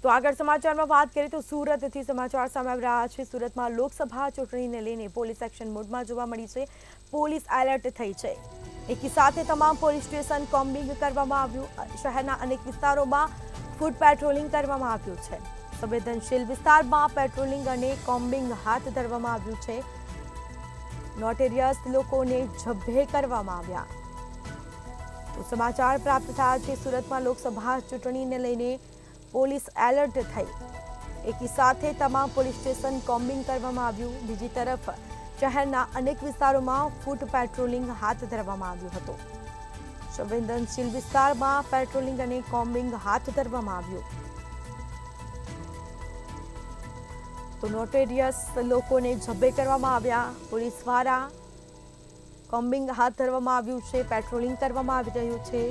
તો આગળ સમાચારમાં વાત કરીએ તો સુરતથી સમાચાર સામે આવી રહ્યા છે। સુરતમાં લોકસભા ચૂંટણીને લઈને પોલીસ એક્શન મોડમાં જોવા મળી છે। પોલીસ એલર્ટ થઈ છે। એકી સાથે તમામ પોલીસ સ્ટેશન કોમ્બિંગ કરવામાં આવ્યું। શહેરના અનેક વિસ્તારોમાં ફૂટ પેટ્રોલિંગ કરવામાં આવ્યું છે। સંવેદનશીલ વિસ્તારમાં પેટ્રોલિંગ અને કોમ્બિંગ હાથ ધરવામાં આવ્યું છે। નોટેરિયસ લોકોને જબ્બે કરવામાં આવ્યા। તો સમાચાર પ્રાપ્ત થયા છે સુરતમાં લોકસભા ચૂંટણીને લઈને પોલીસ એલર્ટ થઈ। એકી સાથે તમામ પોલીસ સ્ટેશન કોમ્બિંગ કરવામાં આવ્યું। બીજી તરફ શહેરના અનેક વિસ્તારોમાં ફૂટ પેટ્રોલિંગ હાથ ધરવામાં આવ્યું હતું। સંવેદનશીલ વિસ્તારમાં પેટ્રોલિંગ અને કોમ્બિંગ હાથ ધરવામાં આવ્યું। તો નોટેરિયસ લોકોને જબ્બે કરવામાં આવ્યા। પોલીસ દ્વારા કોમ્બિંગ હાથ ધરવામાં આવ્યું છે। પેટ્રોલિંગ કરવામાં આવી રહ્યું છે।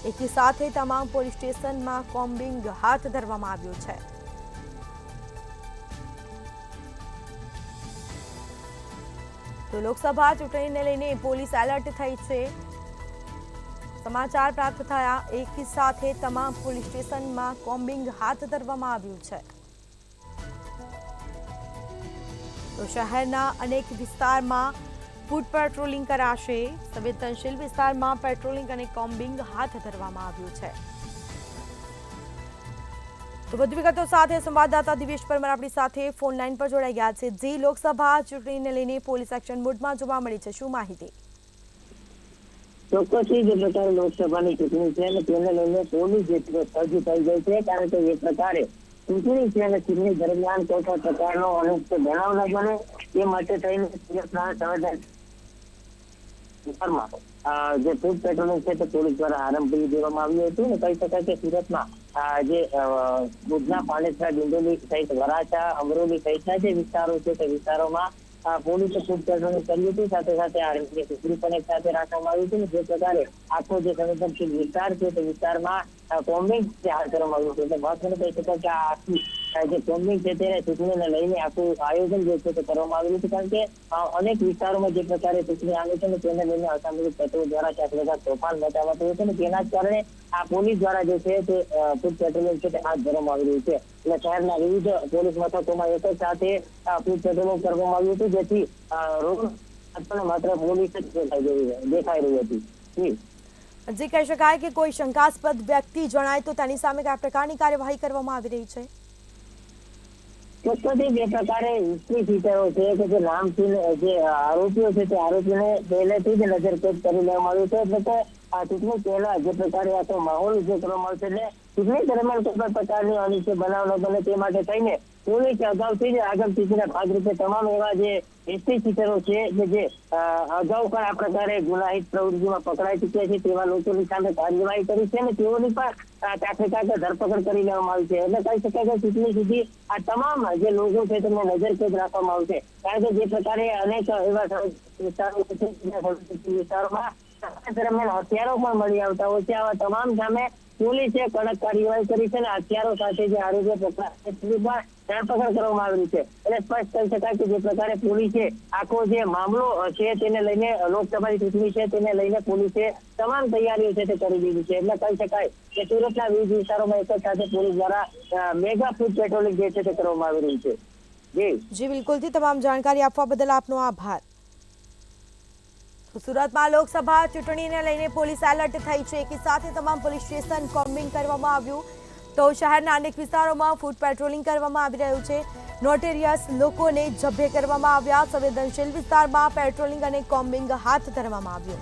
એકી સાથે તમામ પોલીસ સ્ટેશનમાં કોમ્બિંગ હાથ ધરવામાં આવ્યું છે। તો લોકસભા ચૂંટણીને લઈને પોલીસ એલર્ટ થઈ છે। સમાચાર પ્રાપ્ત થયા એકી સાથે તમામ પોલીસ સ્ટેશનમાં કોમ્બિંગ હાથ ધરવામાં આવ્યું છે। તો શહેરના અનેક વિસ્તારમાં ફૂટ પેટ્રોલિંગ કરાશે। સંવેદનશીલ વિસ્તારમાં પેટ્રોલિંગ અને કોમ્બિંગ હાથ ધરવામાં આવ્યું છે। તો વધુ વિગતો સાથે સંવાદદાતા દિવેશ પરમાર આપણી સાથે ફોન લાઈન પર જોડાઈ ગયા છે। જી, લોકસભા ચૂંટણીને લઈને પોલીસ એક્શન મોડમાં જોવા મળી છે, શું માહિતી? ચોક્કસથી જે પ્રકારે લોકસભાની ચૂંટણી છે અને તેને લઈને પોલીસ જે સજ્જ થઈ ગઈ છે, કારણ કે જે પ્રકારે ચૂંટણી છે અને ચૂંટણી દરમિયાન કોઈ પણ પ્રકારનો અનિષ્ટ બનાવ ન બને તે માટે થઈને જે ફૂટ પેટ્રોલિંગ છે તે પોલીસ દ્વારા આરંભ કરી દેવામાં આવ્યું હતું અને કહી શકાય કે સુરતમાં જે ભુજના પાલેસરા, દિંડોલી સહિત વરાછા, અમરોલી સહિતના જે વિસ્તારો છે તે વિસ્તારોમાં પોલીસે ફૂટ પેટ્રોલિંગ કર્યું હતું। સાથે સાથે આર્મીની ટુકડી પણ એક સાથે રાખવામાં આવી હતી। જે પ્રકારે આખો જે સંવેદનશીલ વિસ્તાર છે તે વિસ્તારમાં કોમ્બિંગ હાથ ધરવામાં આવ્યું હતું। એટલે મહત્વનું કહી શકાય કે આ આખી જે કોમ્બિંગ છે તેને ચૂંટણીને લઈને આખું આયોજન જે છે તે કરવામાં આવેલું છે, કારણ કે અનેક વિસ્તારોમાં જે પ્રકારે ચૂંટણી આવે છે ને તેને લઈને અસામરિક તત્વો દ્વારા ક્યાંક બધા તોફાન મચાવાતું હોય છે ને તેના જ કારણે આ પોલીસ દ્વારા જે છે તે ફૂટ પેટ્રોલિંગ છે તે હાથ ધરવામાં આવી રહ્યું છે। એટલે શહેરના વિવિધ પોલીસ મથકોમાં એક જ સાથે ફૂટ પેટ્રોલિંગ કરવામાં આવ્યું હતું, જેથી રોડ માત્ર પોલીસ જ દેખાઈ રહી હતી। હજી કહી શકાય કે કોઈ શંકાસ્પદ વ્યક્તિ જણાય તો તેની સામે કયા પ્રકારની કાર્યવાહી કરવામાં આવી રહી છે? ચોક્કસથી જે પ્રકારે હિસ્ટ્રી શીટરો છે કે જે નામચીન જે આરોપીઓ છે તે આરોપીને પહેલેથી જ નજરકેદ કરી લેવામાં આવ્યું છે। એટલે કે આ ચૂંટણી પહેલા જે પ્રકારે આખો માહોલ જે કરવામાં આવશે એટલે ચૂંટણી દરમિયાન કોઈ પણ પ્રકારની અનિષ્ટ બનાવ ન બને તે માટે થઈને પોલીસે અગાઉથી જ આગળ ચૂંટણીના ભાગરૂપે તમામ એવા જે હિસ્ટ્રી શીટરો છે કે જે અગાઉ પણ આ પ્રકારે ગુનાહિત પ્રવૃત્તિમાં પકડાઈ ચૂક્યા છે તેવા લોકોની સામે કાર્યવાહી કરી છે અને તેઓની પણ તાત્કાલિક ધરપકડ કરી લેવામાં આવી છે। એટલે કહી શકાય કે ચૂંટણી સુધી આ તમામ જે લોકો છે તેમને નજરકેદ રાખવામાં આવશે, કારણ કે જે પ્રકારે અનેક એવા વિસ્તારો છે વિસ્તારોમાં દરમિયાન હથિયારો પણ મળી આવતા હોય છે। આવા તમામ સામે પોલીસે કડક કાર્યવાહી કરી છે અને હથિયારો સાથે જે આરોપીઓ પકડાય પણ ધરપકડ કરવામાં આવેલી છે। એટલે સ્પષ્ટ કહી શકાય કે જે પ્રકારે પોલીસે આખો જે મામલો છે તેને લઈને લોકસભાની ચૂંટણી છે તેને લઈને પોલીસે તમામ તૈયારીઓ છે તે કરી દીધી છે। એટલે કહી શકાય કે સુરતના વિવિધ વિસ્તારોમાં એક જ સાથે પોલીસ દ્વારા મેગા ફૂટ પેટ્રોલિંગ જે છે તે કરવામાં આવી રહી છે। જી બિલકુલથી તમામ જાણકારી આપવા બદલ આપનો આભાર। સુરતમાં લોકસભા ચૂંટણીને લઈને પોલીસ એલર્ટ થઈ છે કે સાથે તમામ પોલીસ સ્ટેશન કોમ્બિંગ કરવામાં આવ્યું। તો શહેરના અનેક વિસ્તારોમાં ફૂટ પેટ્રોલિંગ કરવામાં આવી રહ્યું છે। નોટેરિયસ લોકોને જબ્બે કરવામાં આવ્યા। સંવેદનશીલ વિસ્તારમાં પેટ્રોલિંગ અને કોમ્બિંગ હાથ ધરવામાં આવ્યું।